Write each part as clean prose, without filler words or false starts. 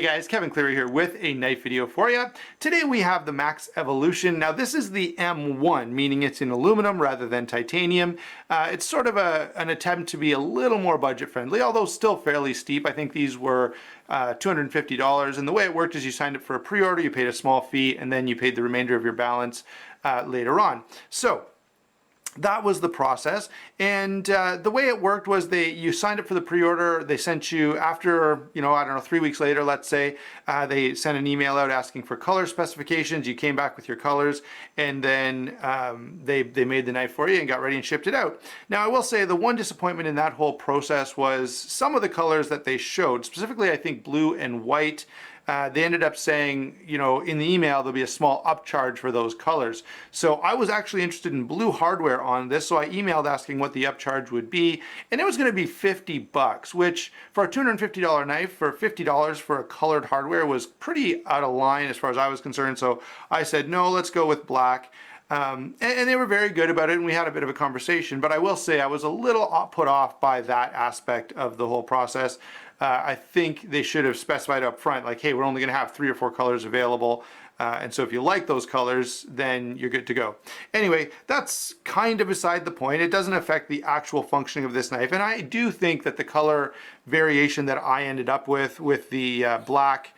Hey guys, Kevin Cleary here with a knife video for you. Today we have the Maxevolution. Now this is the M1, meaning it's in aluminum rather than titanium. It's sort of an attempt to be a little more budget friendly, although still fairly steep. I think these were $250, and the way it worked is you signed up for a pre-order, you paid a small fee, and then you paid the remainder of your balance later on. So that was the process, and the way it worked was you signed up for the pre-order. They sent you after, I don't know, 3 weeks later, let's say, they sent an email out asking for color specifications. You came back with your colors, and then they made the knife for you and got ready and shipped it out. Now I will say the one disappointment in that whole process was some of the colors that they showed, specifically I think blue and white. They ended up saying, in the email, there'll be a small upcharge for those colors. So I was actually interested in blue hardware on this, so I emailed asking what the upcharge would be, and it was going to be $50, which for a $250 knife, for $50 for a colored hardware was pretty out of line as far as I was concerned. So I said, no, let's go with black. And they were very good about it, and we had a bit of a conversation, but I will say I was a little put off by that aspect of the whole process. I think they should have specified up front, like, hey, we're only going to have 3 or 4 colors available, and so if you like those colors, then you're good to go. Anyway, that's kind of beside the point. It doesn't affect the actual functioning of this knife, and I do think that the color variation that I ended up with the black,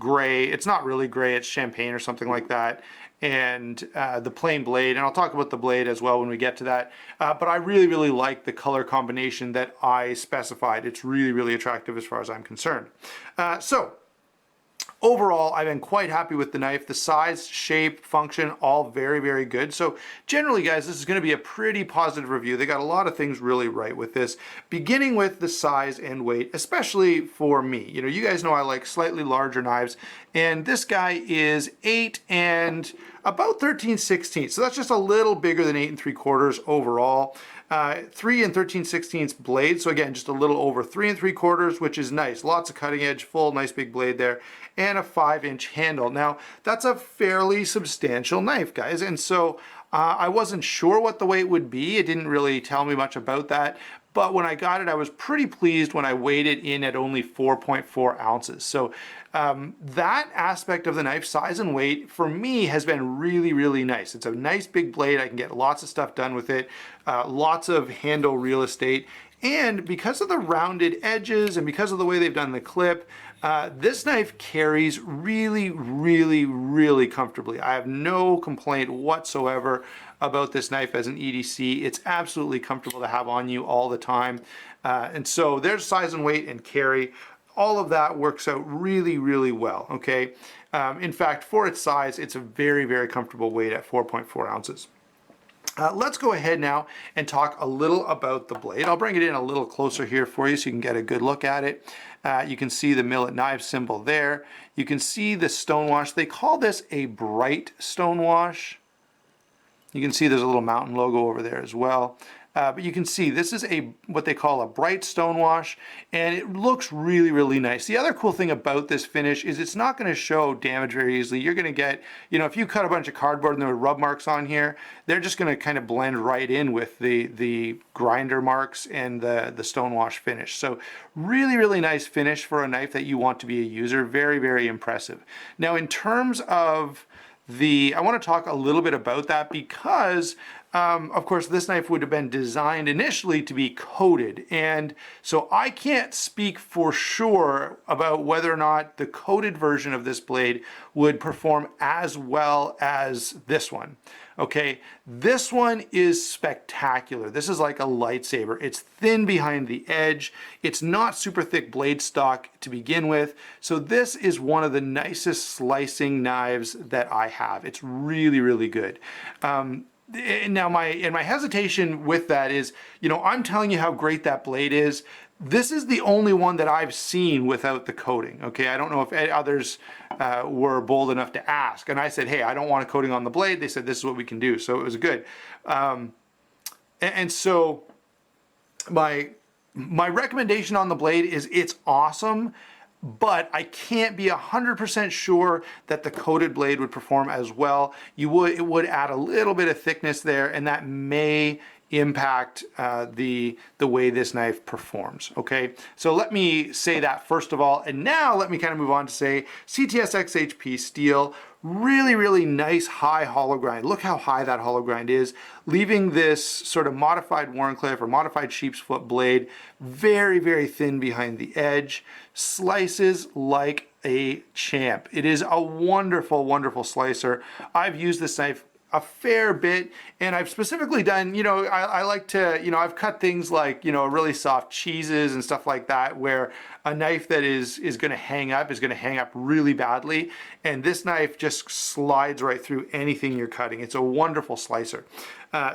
gray, it's not really gray, it's champagne or something like that, and the plain blade, and I'll talk about the blade as well when we get to that, but I really like the color combination that I specified. It's really attractive as far as I'm concerned. So overall, I've been quite happy with the knife. The size, shape, function, all very good. So generally, guys, this is going to be a pretty positive review. They got a lot of things really right with this, beginning with the size and weight, especially for me. You guys know I like slightly larger knives, and this guy is 8 and about 13/16. So that's just a little bigger than 8 3/4 overall. 3 13/16 blade, so again, just a little over 3 3/4, which is nice. Lots of cutting edge, full, nice big blade there, and a 5-inch handle. Now, that's a fairly substantial knife, guys, and so I wasn't sure what the weight would be. It didn't really tell me much about that, but when I got it, I was pretty pleased when I weighed it in at only 4.4 ounces. So that aspect of the knife, size and weight, for me has been really nice. It's a nice big blade. I can get lots of stuff done with it, lots of handle real estate, and because of the rounded edges and because of the way they've done the clip, this knife carries really comfortably. I have no complaint whatsoever about this knife as an EDC. It's absolutely comfortable to have on you all the time. And so there's size and weight and carry. All of that works out really well, okay? In fact, for its size, it's a very comfortable weight at 4.4 ounces. Let's go ahead now and talk a little about the blade. I'll bring it in a little closer here for you so you can get a good look at it. You can see the Millit Knives symbol there. You can see the stonewash. They call this a bright stonewash. You can see there's a little mountain logo over there as well. But you can see this is what they call a bright stonewash, and it looks really nice. The other cool thing about this finish is it's not going to show damage very easily. You're going to get, if you cut a bunch of cardboard and there are rub marks on here, they're just going to kind of blend right in with the grinder marks and the stonewash finish. So really nice finish for a knife that you want to be a user. Very impressive. Now in terms of I want to talk a little bit about that because of course this knife would have been designed initially to be coated, and so I can't speak for sure about whether or not the coated version of this blade would perform as well as this one. Okay, this one is spectacular. This is like a lightsaber. It's thin behind the edge. It's not super thick blade stock to begin with. So this is one of the nicest slicing knives that I have. It's really good. Now my hesitation with that is, I'm telling you how great that blade is. This is the only one that I've seen without the coating, okay? I don't know if others were bold enough to ask. And I said, hey, I don't want a coating on the blade. They said, this is what we can do. So it was good. And so my recommendation on the blade is it's awesome, but I can't be 100% sure that the coated blade would perform as well. It would add a little bit of thickness there, and that may impact the way this knife performs. Okay, so let me say that first of all, and now let me kind of move on to say CTS XHP steel. Really, really nice high hollow grind. Look how high that hollow grind is, leaving this sort of modified Wharncliffe or modified sheep's foot blade very, very thin behind the edge. Slices like a champ. It is a wonderful, wonderful slicer. I've used this knife a fair bit, and I've specifically done, you know, I like to, you know, I've cut things like, you know, really soft cheeses and stuff like that, where a knife that is going to hang up really badly, and this knife just slides right through anything you're cutting. It's a wonderful slicer.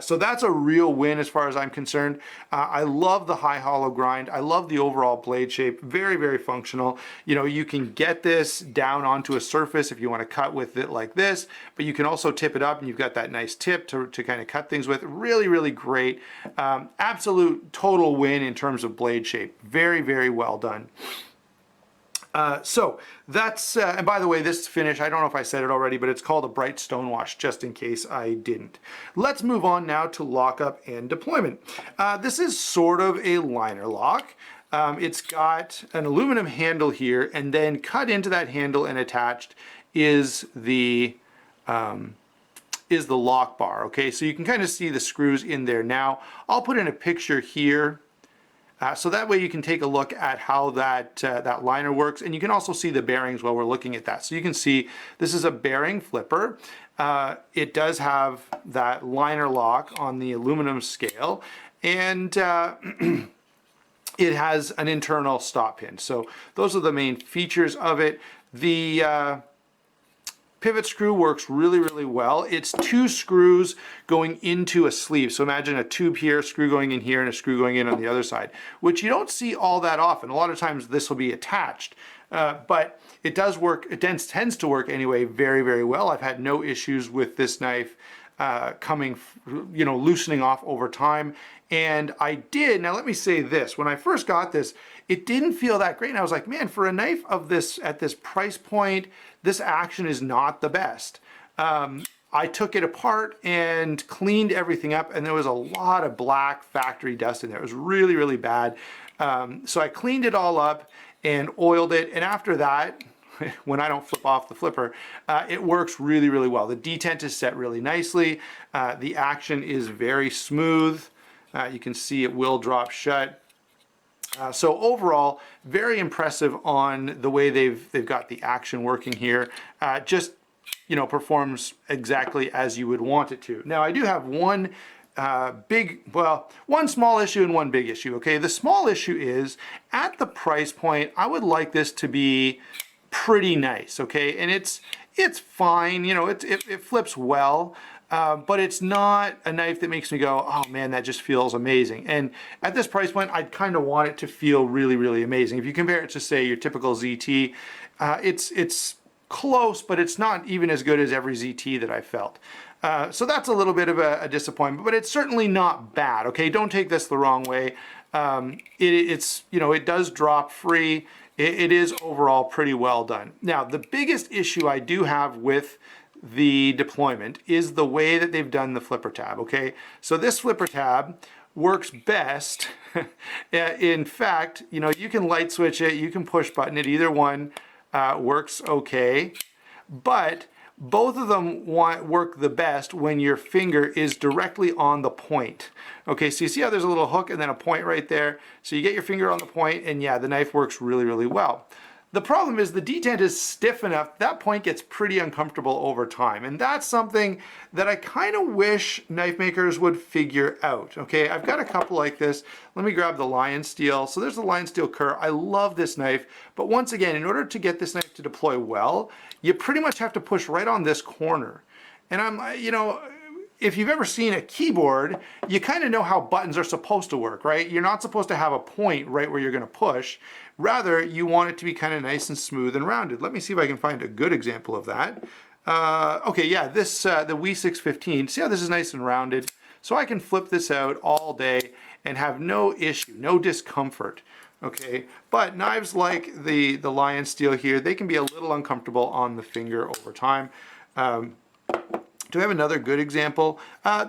So that's a real win as far as I'm concerned. I love the high hollow grind. I love the overall blade shape. Very, very functional. You know, you can get this down onto a surface if you want to cut with it like this, but you can also tip it up and you've got that nice tip to kind of cut things with. Really, really great. Absolute total win in terms of blade shape. Very, very well done. So that's, and by the way, this finish, I don't know if I said it already, but it's called a bright stonewash, just in case I didn't. Let's move on now to lockup and deployment. This is sort of a liner lock. It's got an aluminum handle here, and then cut into that handle and attached is the lock bar. Okay, so you can kind of see the screws in there now. I'll put in a picture here. So that way you can take a look at how that liner works, and you can also see the bearings while we're looking at that. So you can see this is a bearing flipper. It does have that liner lock on the aluminum scale, and it has an internal stop pin. So those are the main features of it. The pivot screw works really, really well. It's two screws going into a sleeve. So imagine a tube here, a screw going in here, and a screw going in on the other side, which you don't see all that often. A lot of times this will be attached, but it does work, it tends to work anyway very, very well. I've had no issues with this knife loosening off over time. And I did, now let me say this, when I first got this, it didn't feel that great. And I was like, man, for a knife of this, at this price point, this action is not the best. I took it apart and cleaned everything up, and there was a lot of black factory dust in there. It was really, really bad. So I cleaned it all up and oiled it. And after that, when I don't flip off the flipper, it works really, really well. The detent is set really nicely. The action is very smooth. You can see it will drop shut. So overall, very impressive on the way they've got the action working here. Just, you know, performs exactly as you would want it to. Now I do have one one small issue and one big issue. Okay, the small issue is at the price point, I would like this to be pretty nice. Okay, and it's fine. You know, it flips well. But it's not a knife that makes me go, oh man, that just feels amazing. And at this price point, I'd kind of want it to feel really, really amazing. If you compare it to, say, your typical ZT, it's close, but it's not even as good as every ZT that I felt. So that's a little bit of a disappointment, but it's certainly not bad. Okay, don't take this the wrong way. It's you know, it does drop free. It is overall pretty well done. Now, the biggest issue I do have with the deployment is the way that they've done the flipper tab. Okay, so this flipper tab works best. In fact, you know, you can light switch it, you can push button it, either one works okay, but both of them work the best when your finger is directly on the point. Okay, so you see how there's a little hook and then a point right there? So you get your finger on the point, and yeah, the knife works really, really well. The problem is the detent is stiff enough, that point gets pretty uncomfortable over time. And that's something that I kind of wish knife makers would figure out. Okay, I've got a couple like this. Let me grab the Lion Steel. So there's the Lion Steel Kerr. I love this knife, but once again, in order to get this knife to deploy well, you pretty much have to push right on this corner. And I'm, you know, if you've ever seen a keyboard, you kind of know how buttons are supposed to work, right? You're not supposed to have a point right where you're going to push. Rather, you want it to be kind of nice and smooth and rounded. Let me see if I can find a good example of that. Okay, yeah, this the W615. See how this is nice and rounded? So I can flip this out all day and have no issue, no discomfort. Okay, but knives like the Lion Steel here, they can be a little uncomfortable on the finger over time. Do I have another good example?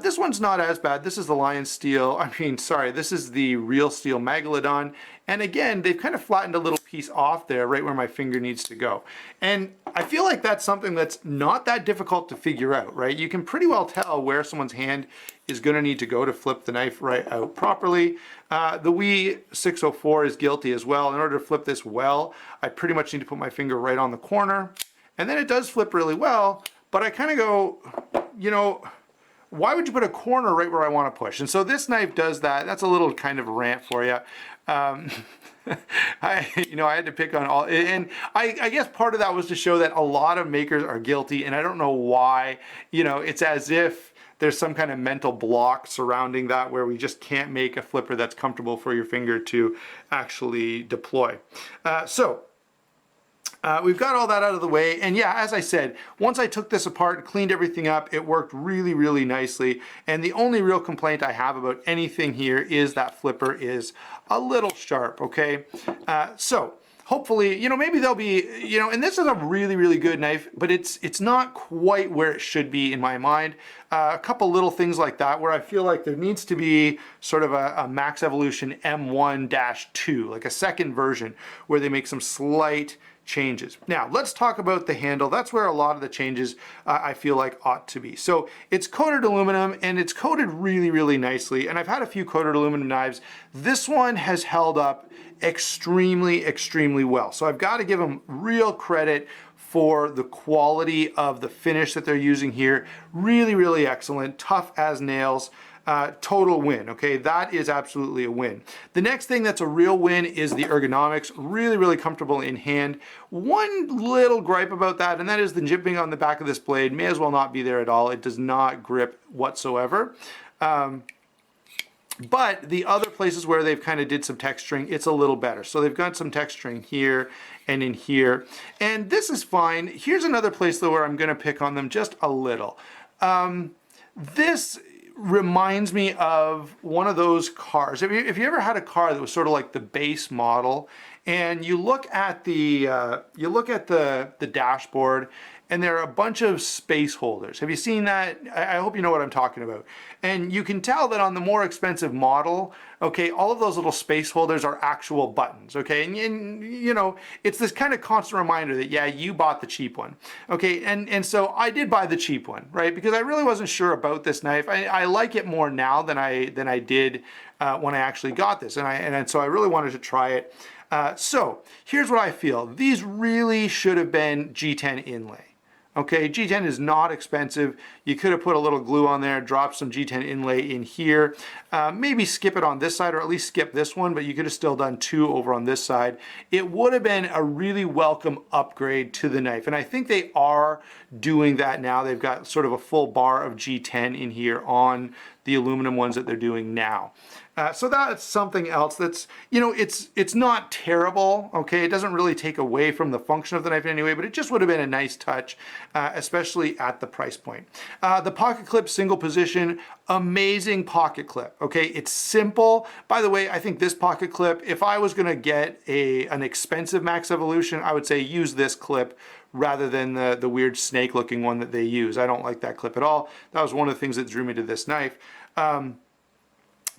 This one's not as bad. This is the Lion Steel. This is the Real Steel Megalodon. And again, they've kind of flattened a little piece off there, right where my finger needs to go. And I feel like that's something that's not that difficult to figure out, right? You can pretty well tell where someone's hand is gonna need to go to flip the knife right out properly. The Wii 604 is guilty as well. In order to flip this well, I pretty much need to put my finger right on the corner. And then it does flip really well, but I kind of go, you know, why would you put a corner right where I want to push? And so this knife does that. That's a little kind of rant for you. I had to pick on all, and I guess part of that was to show that a lot of makers are guilty, and I don't know why. You know, it's as if there's some kind of mental block surrounding that where we just can't make a flipper that's comfortable for your finger to actually deploy. We've got all that out of the way, and yeah, as I said, once I took this apart and cleaned everything up, it worked really, really nicely, and the only real complaint I have about anything here is that flipper is a little sharp, okay? So hopefully, you know, maybe they'll be, you know, and this is a really, really good knife, but it's not quite where it should be in my mind. A couple little things like that where I feel like there needs to be sort of a Maxevolution M1-2, like a second version where they make some slight changes. Now, let's talk about the handle. That's where a lot of the changes I feel like ought to be. So it's coated aluminum, and it's coated really, really nicely. And I've had a few coated aluminum knives. This one has held up extremely, extremely well. So I've got to give them real credit for the quality of the finish that they're using here. Really, really excellent, tough as nails. Total win, okay? That is absolutely a win. The next thing that's a real win is the ergonomics. Really, really comfortable in hand. One little gripe about that, and that is the jimping on the back of this blade may as well not be there at all. It does not grip whatsoever. But the other places where they've kind of did some texturing, it's a little better. So they've got some texturing here and in here. And this is fine. Here's another place though where I'm gonna pick on them just a little. This reminds me of one of those cars. If you ever had a car that was sort of like the base model, and you look at the dashboard, and there are a bunch of space holders. Have you seen that? I hope you know what I'm talking about. And you can tell that on the more expensive model, okay, all of those little space holders are actual buttons, okay? And you know, it's this kind of constant reminder that, yeah, you bought the cheap one, okay? And so I did buy the cheap one, right? Because I really wasn't sure about this knife. I like it more now than I did when I actually got this. And so I really wanted to try it. So here's what I feel. These really should have been G10 inlay. Okay, G10 is not expensive. You could have put a little glue on there, dropped some G10 inlay in here. Maybe skip it on this side, or at least skip this one, but you could have still done two over on this side. It would have been a really welcome upgrade to the knife, and I think they are doing that now. They've got sort of a full bar of G10 in here on the aluminum ones that they're doing now. So that's something else that's, you know, it's not terrible, okay? It doesn't really take away from the function of the knife in any way, but it just would have been a nice touch, especially at the price point. The pocket clip single position, amazing pocket clip, okay? It's simple. By the way, I think this pocket clip, if I was gonna get an expensive Maxevolution, I would say use this clip rather than the weird snake looking one that they use. I don't like that clip at all. That was one of the things that drew me to this knife.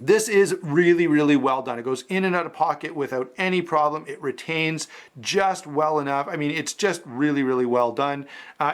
This is really, really well done. It goes in and out of pocket without any problem. It retains just well enough. I mean, it's just really, really well done.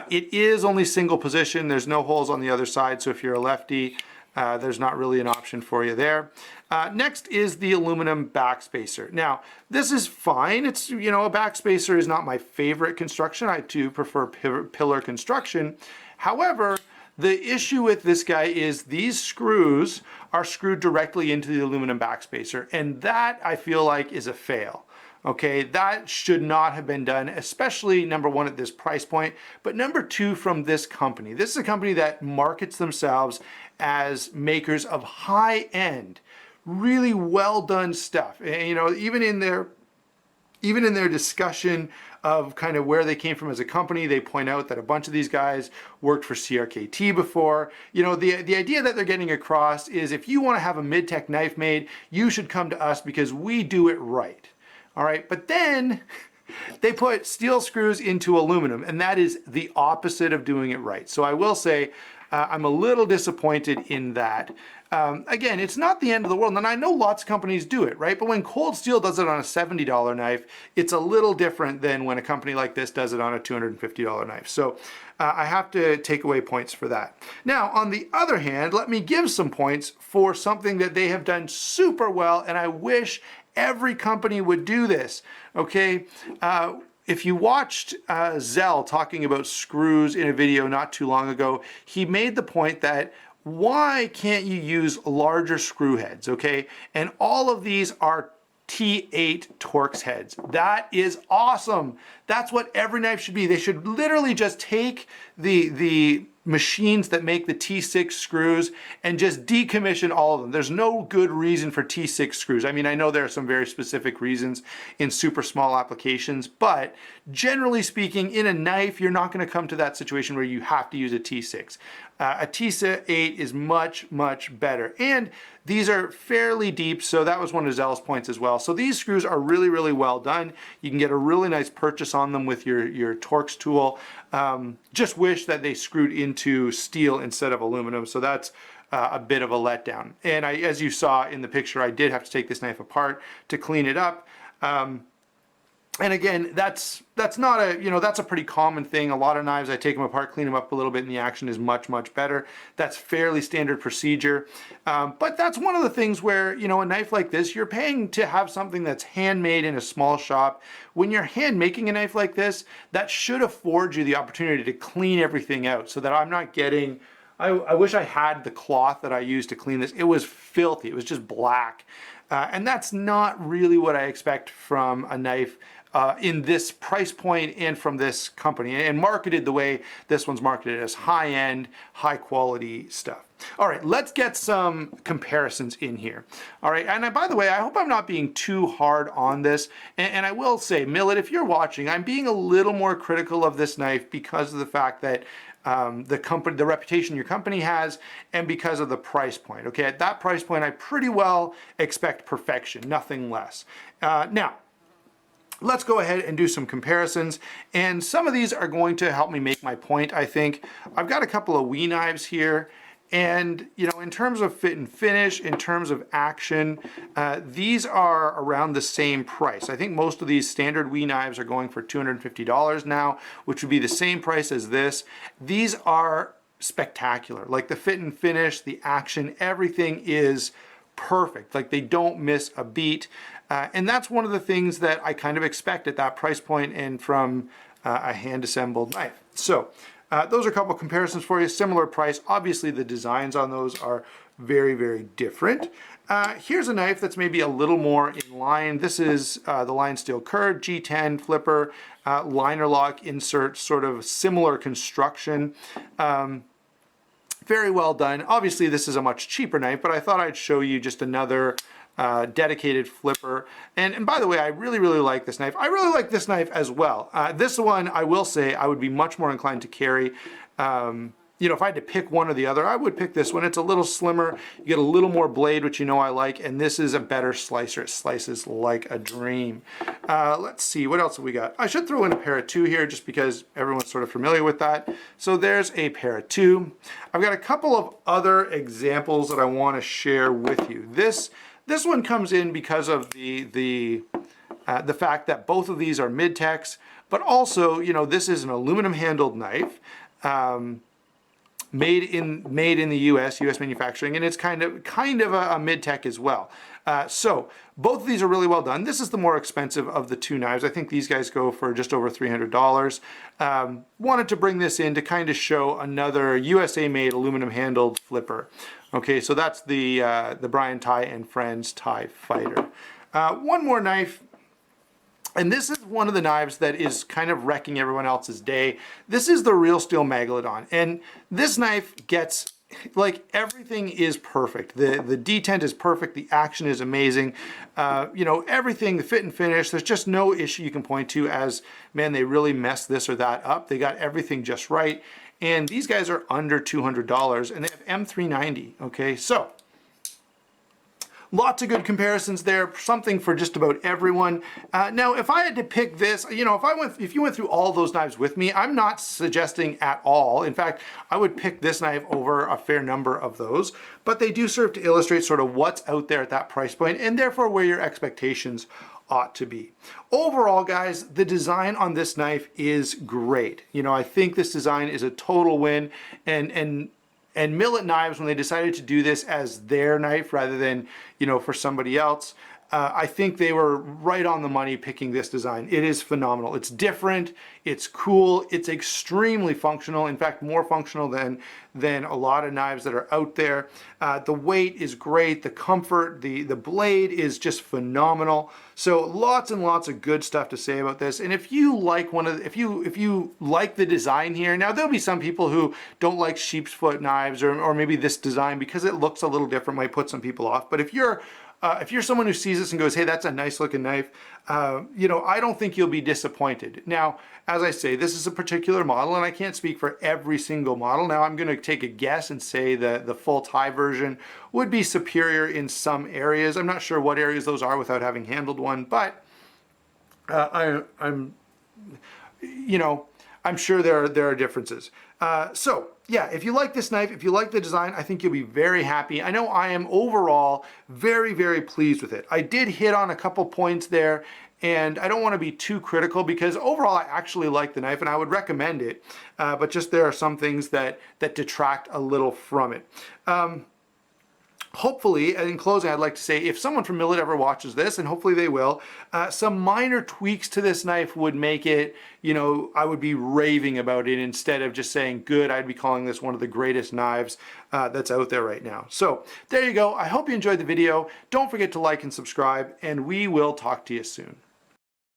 It is only single position. There's no holes on the other side, so if you're a lefty, there's not really an option for you there. Next is the aluminum backspacer. Now, this is fine. It's, you know, a backspacer is not my favorite construction. I do prefer pillar construction. However, the issue with this guy is these screws are screwed directly into the aluminum backspacer, and that I feel like is a fail. Okay, that should not have been done, especially number one at this price point, but number two from this company. This is a company that markets themselves as makers of high-end, really well done stuff. And, you know, even in their discussion of kind of where they came from as a company, they point out that a bunch of these guys worked for CRKT before. You know, the idea that they're getting across is if you want to have a mid-tech knife made, you should come to us because we do it right. All right, but then they put steel screws into aluminum, and that is the opposite of doing it right. So I will say, I'm a little disappointed in that. Again, it's not the end of the world, and I know lots of companies do it, right? But when Cold Steel does it on a $70 knife, it's a little different than when a company like this does it on a $250 knife. So I have to take away points for that. Now, on the other hand, let me give some points for something that they have done super well, and I wish every company would do this, okay? If you watched Zell talking about screws in a video not too long ago, he made the point that why can't you use larger screw heads, okay? And all of these are T8 Torx heads. That is awesome. That's what every knife should be. They should literally just take the machines that make the T6 screws and just decommission all of them. There's no good reason for T6 screws. I mean, I know there are some very specific reasons in super small applications, but generally speaking, in a knife, you're not going to come to that situation where you have to use a T6. A T8 is much, much better. And these are fairly deep, so that was one of Zell's points as well. So these screws are really, really well done. You can get a really nice purchase on them with your Torx tool. Just wish that they screwed into steel instead of aluminum, so that's a bit of a letdown. And as you saw in the picture, I did have to take this knife apart to clean it up. And again, that's not a, that's a pretty common thing. A lot of knives, I take them apart, clean them up a little bit, and the action is much, much better. That's fairly standard procedure. But that's one of the things where, a knife like this, you're paying to have something that's handmade in a small shop. When you're hand making a knife like this, that should afford you the opportunity to clean everything out so that I'm not getting, I wish I had the cloth that I used to clean this. It was filthy. It was just black. And that's not really what I expect from a knife in this price point and from this company, and marketed the way this one's marketed, as high-end, high-quality stuff. All right, let's get some comparisons in here. All right, and by the way, I hope I'm not being too hard on this, and I will say, Millit, if you're watching, I'm being a little more critical of this knife because of the fact that the reputation your company has, and because of the price point. Okay, at that price point, I pretty well expect perfection, nothing less. Now, let's go ahead and do some comparisons, and some of these are going to help me make my point, I think. I've got a couple of WE knives here, and in terms of fit and finish, in terms of action, these are around the same price. I think most of these standard WE knives are going for $250 now, which would be the same price as this. These are spectacular. Like the fit and finish, the action, everything is perfect. Like they don't miss a beat. And that's one of the things that I kind of expect at that price point and from a hand-assembled knife. So those are a couple of comparisons for you. Similar price. Obviously, the designs on those are very, very different. Here's a knife that's maybe a little more in line. This is the Line Steel Curd G10 flipper, liner lock insert, sort of similar construction. Very well done. Obviously, this is a much cheaper knife, but I thought I'd show you just another dedicated flipper. And by the way, I really, really like this knife. I really like this knife as well. This one, I will say, I would be much more inclined to carry. If I had to pick one or the other, I would pick this one. It's a little slimmer. You get a little more blade, which I like, and this is a better slicer. It slices like a dream. Let's see, what else have we got? I should throw in a Para 2 here just because everyone's sort of familiar with that. So there's a Para 2. I've got a couple of other examples that I want to share with you. This one comes in because of the fact that both of these are mid-techs, but also, this is an aluminum handled knife. Made in the U.S. manufacturing, and it's kind of a mid-tech as well. So both of these are really well done. This is the more expensive of the two knives. I think these guys go for just over $300. Wanted to bring this in to kind of show another USA-made aluminum-handled flipper. Okay, so that's the Brian Ty and Friends Tie Fighter. One more knife. And this is one of the knives that is kind of wrecking everyone else's day. This is the Real Steel Megalodon. And this knife gets, like, everything is perfect. The detent is perfect. The action is amazing. Everything, the fit and finish, there's just no issue you can point to as, man, they really messed this or that up. They got everything just right. And these guys are under $200, and they have M390, okay? So lots of good comparisons there, something for just about everyone. Now, if I had to pick this, you know, if you went through all those knives with me, I'm not suggesting at all. In fact, I would pick this knife over a fair number of those, but they do serve to illustrate sort of what's out there at that price point, and therefore where your expectations ought to be. Overall, guys, the design on this knife is great. You know, I think this design is a total win, and Millit Knives, when they decided to do this as their knife rather than, you know, for somebody else, I think they were right on the money picking this design. It is phenomenal. It's different, it's cool, it's extremely functional. In fact, more functional than a lot of knives that are out there. The weight is great, the comfort, the blade is just phenomenal. So lots and lots of good stuff to say about this. And if you like if you like the design here, now there'll be some people who don't like sheep's foot knives or maybe this design because it looks a little different, might put some people off. But if you're someone who sees this and goes, hey, that's a nice looking knife, you know, I don't think you'll be disappointed. Now, as I say, this is a particular model and I can't speak for every single model. Now, I'm going to take a guess and say that the full tie version would be superior in some areas. I'm not sure what areas those are without having handled one, but I'm sure there are differences. So yeah, if you like this knife, if you like the design, I think you'll be very happy. I know I am overall very, very pleased with it. I did hit on a couple points there, and I don't want to be too critical because overall I actually like the knife and I would recommend it, but just there are some things that detract a little from it. Hopefully, in closing, I'd like to say if someone from Millit ever watches this, and hopefully they will, some minor tweaks to this knife would make it, you know, I would be raving about it instead of just saying good. I'd be calling this one of the greatest knives that's out there right now. So there you go. I hope you enjoyed the video. Don't forget to like and subscribe, and we will talk to you soon.